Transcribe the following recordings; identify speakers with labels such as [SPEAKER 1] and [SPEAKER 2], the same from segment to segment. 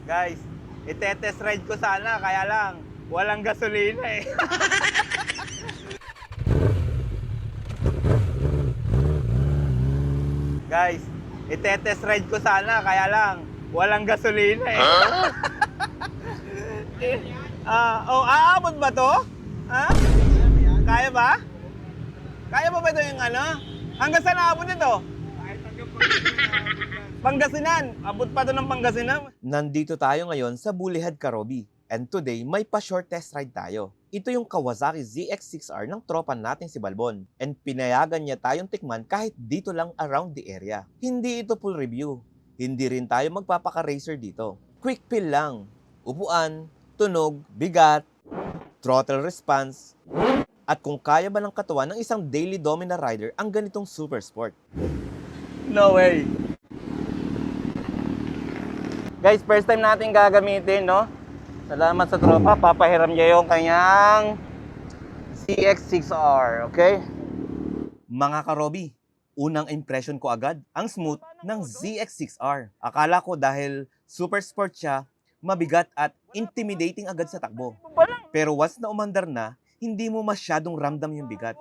[SPEAKER 1] Guys, itetest ride ko sana, kaya lang, walang gasolina eh. Guys, itetest ride ko sana, kaya lang, walang gasolina eh. Aabot ba to? Ha? Kaya ba? Kaya ba ito yung ano? Hanggang saan aabot ito? Pangasinan. Abot pa to ng Pangasinan. Nandito tayo ngayon sa Bulihad, Carobi. And today, may pa-short test ride tayo. Ito yung Kawasaki ZX-6R ng tropa nating si Balbon. And pinayagan niya tayong tikman kahit dito lang around the area. Hindi ito full review. Hindi rin tayo magpapaka-racer dito. Quick fill lang. Upuan, tunog, bigat, throttle response, at kung kaya ba ng katawan ng isang daily Dominar rider ang ganitong super sport. No way! Guys, first time natin gagamitin, no? Salamat sa tropa, papahiram niya yung kanyang ZX-6R, okay? Mga karobi, unang impression ko agad, ang smooth ng ZX-6R. Akala ko dahil super sport siya, mabigat at intimidating agad sa takbo. Pero once na umandar na, hindi mo masyadong ramdam yung bigat.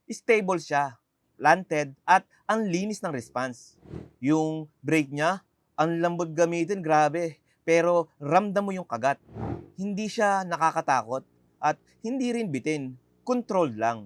[SPEAKER 1] Stable siya, planted, at ang linis ng response. Yung brake niya, ang lambot gamitin, grabe. Pero ramdam mo yung kagat. Hindi siya nakakatakot at hindi rin bitin. Controlled lang.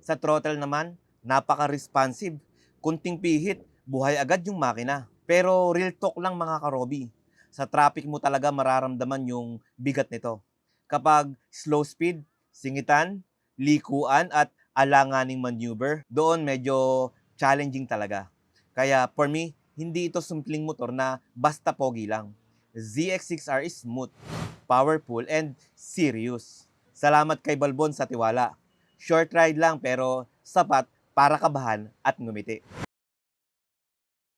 [SPEAKER 1] Sa throttle naman, napaka-responsive. Kunting pihit, buhay agad yung makina. Pero real talk lang mga karobi. Sa traffic mo talaga mararamdaman yung bigat nito. Kapag slow speed, singitan, likuan at alanganing maneuver, doon medyo challenging talaga. Kaya for me, hindi ito simpleng motor na basta pogi lang. ZX-6R is smooth, powerful, and serious. Salamat kay Balbon sa tiwala. Short ride lang pero sapat para kabahan at ngumiti.